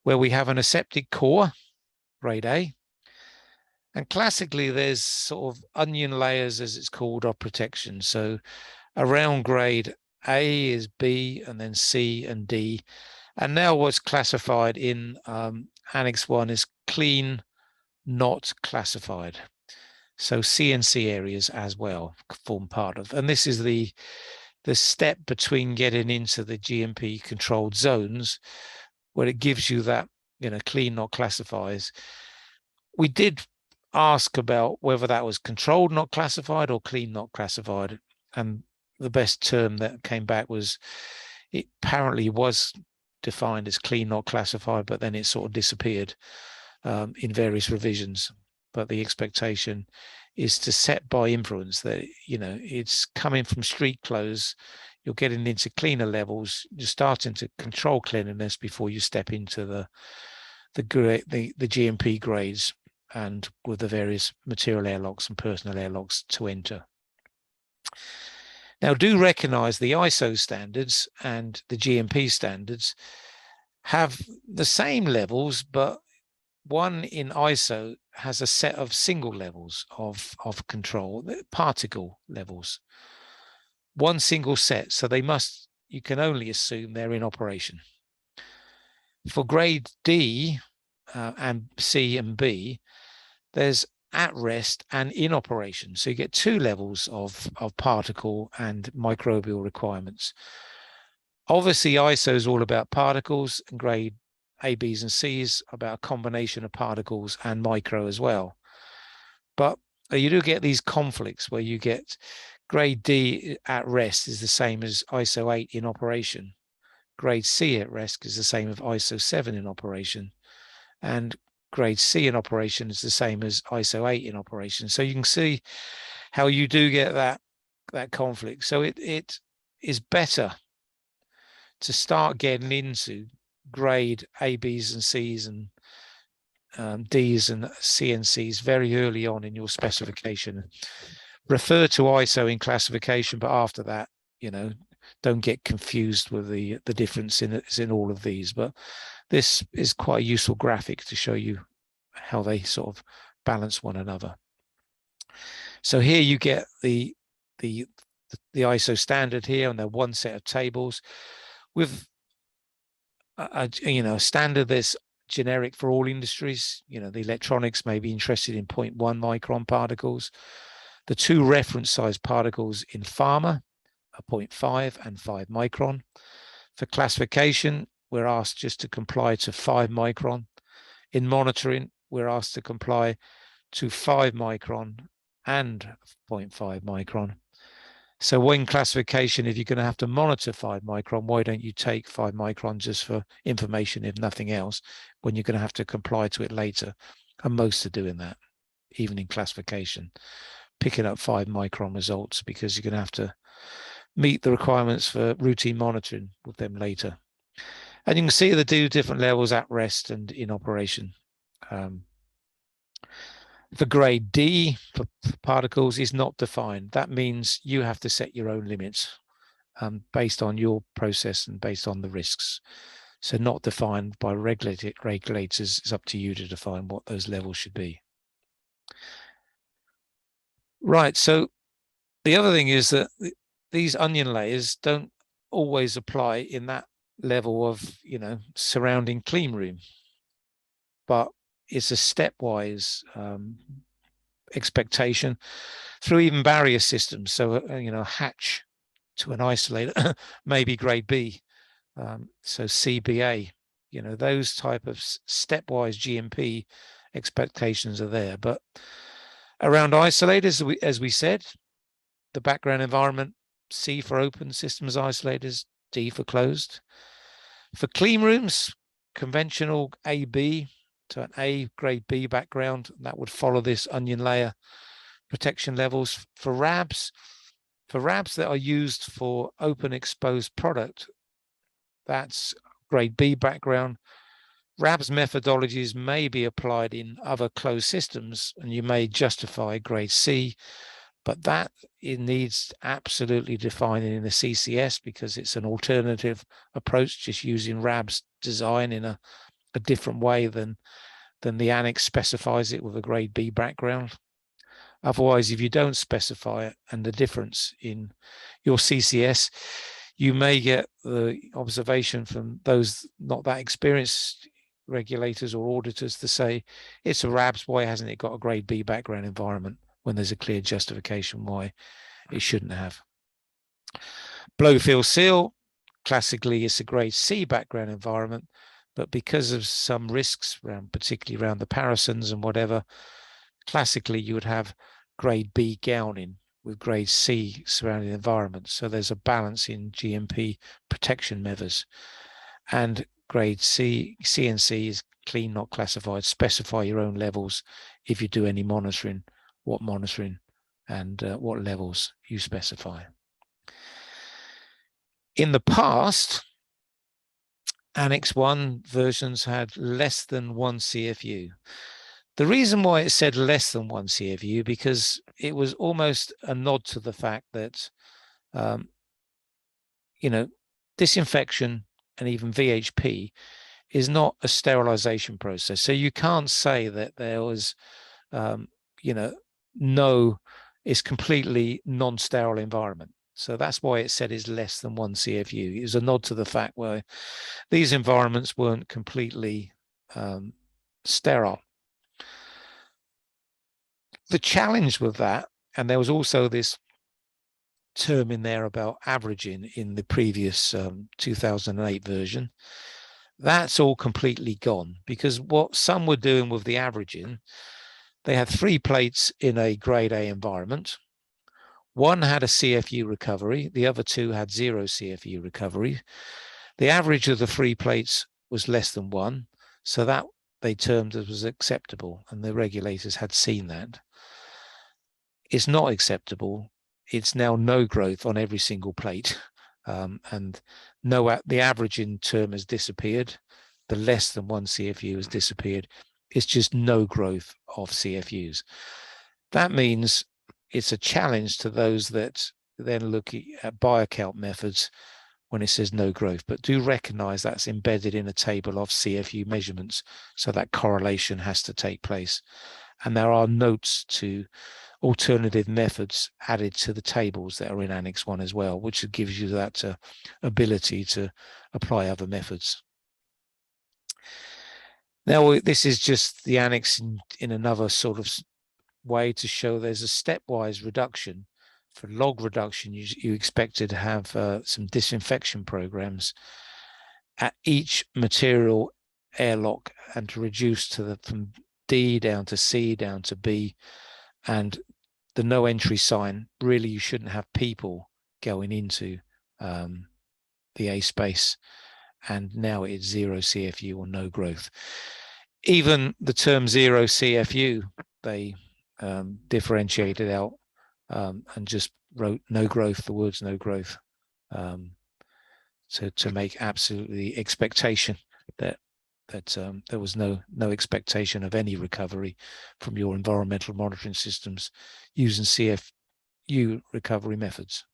where we have an aseptic core, grade A. And classically, there's sort of onion layers, as it's called, of protection. So around grade A is B, and then C and D. And now what's classified in Annex 1 is clean, not classified. So CNC areas as well form part of, and this is the step between getting into the GMP controlled zones, where it gives you that, clean, not classifies. We did ask about whether that was controlled, not classified, or clean, not classified. And the best term that came back was, it apparently was defined as clean, not classified, but then it sort of disappeared in various revisions. But the expectation is to set by inference that, it's coming from street close, you're getting into cleaner levels, you're starting to control cleanliness before you step into the GMP grades, and with the various material airlocks and personal airlocks to enter. Now, do recognize the ISO standards and the GMP standards have the same levels, but one in ISO has a set of single levels of control, particle levels, one single set. So you can only assume they're in operation. For grade D and C and B, there's at rest and in operation. So you get two levels of particle and microbial requirements. Obviously, ISO is all about particles, and grade A, Bs, and Cs about a combination of particles and micro as well. But you do get these conflicts where you get grade D at rest is the same as ISO 8 in operation. Grade C at rest is the same as ISO 7 in operation. And grade C in operation is the same as ISO 8 in operation. So you can see how you do get that conflict. So it is better to start getting into grade A, Bs, and Cs and Ds and CNCs very early on in your specification. Refer to ISO in classification, but after that, don't get confused with the difference in all of these. But this is quite a useful graphic to show you how they sort of balance one another. So here you get the ISO standard here, and they're one set of tables with a standard that's generic for all industries. The electronics may be interested in 0.1 micron particles. The two reference size particles in pharma are 0.5 and 5 micron. For classification, we're asked just to comply to 5 micron. In monitoring, we're asked to comply to 5 micron and 0.5 micron. So when classification, if you're going to have to monitor 5 micron, why don't you take 5 micron just for information, if nothing else, when you're going to have to comply to it later? And most are doing that, even in classification, picking up 5 micron results, because you're going to have to meet the requirements for routine monitoring with them later. And you can see the two different levels at rest and in operation. For grade D, for particles, is not defined. That means you have to set your own limits based on your process and based on the risks. So not defined by regulators. It's up to you to define what those levels should be. Right, so the other thing is that these onion layers don't always apply in that level of, surrounding clean room, but it's a stepwise expectation through even barrier systems. So, a hatch to an isolator may be grade B, so CBA, those type of stepwise GMP expectations are there. But around isolators, as we said, the background environment, C for open systems isolators, D for closed. For clean rooms, conventional AB, so an A grade B background, that would follow this onion layer protection levels. For RABs that are used for open exposed product, that's grade B background. RABs methodologies may be applied in other closed systems, and you may justify grade C, but that it needs absolutely defining in the CCS, because it's an alternative approach, just using RABs design in a a different way than the annex specifies it with a grade B background. Otherwise, if you don't specify it and the difference in your CCS, you may get the observation from those not that experienced regulators or auditors to say, it's a RABS, why hasn't it got a grade B background environment, when there's a clear justification why it shouldn't have. Blow fill seal, classically it's a grade C background environment, but because of some risks around, particularly around the parasons and whatever, classically you would have grade B gowning with grade C surrounding the environment. So there's a balance in GMP protection measures. And grade C and C is clean, not classified. Specify your own levels if you do any monitoring, what monitoring and what levels you specify. In the past, Annex 1 versions had less than 1 CFU. The reason why it said less than 1 CFU, because it was almost a nod to the fact that, disinfection and even VHP is not a sterilization process. So you can't say that there was, it's completely non-sterile environment. So that's why it said is less than 1 CFU. It was a nod to the fact where these environments weren't completely sterile. The challenge with that, and there was also this term in there about averaging in the previous 2008 version, that's all completely gone, because what some were doing with the averaging, they had 3 plates in a grade A environment. One had a CFU recovery, the other 2 had 0 CFU recovery. The average of the 3 plates was less than 1, so that they termed as was acceptable, and the regulators had seen that. It's not acceptable. It's now no growth on every single plate, and the averaging term has disappeared. The less than 1 CFU has disappeared. It's just no growth of CFUs. That means it's a challenge to those that then look at biocount methods when it says no growth, but do recognize that's embedded in a table of CFU measurements, so that correlation has to take place. And there are notes to alternative methods added to the tables that are in Annex 1 as well, which gives you that ability to apply other methods. Now, this is just the annex in another sort of way to show there's a stepwise reduction. For log reduction, you expected to have some disinfection programs at each material airlock, and to reduce from D down to C down to B, and the no entry sign, really you shouldn't have people going into the A space, and now it's 0 CFU or no growth. Even the term 0 CFU, they differentiated out and just wrote no growth, the words no growth, to make absolutely expectation that there was no expectation of any recovery from your environmental monitoring systems using CFU recovery methods.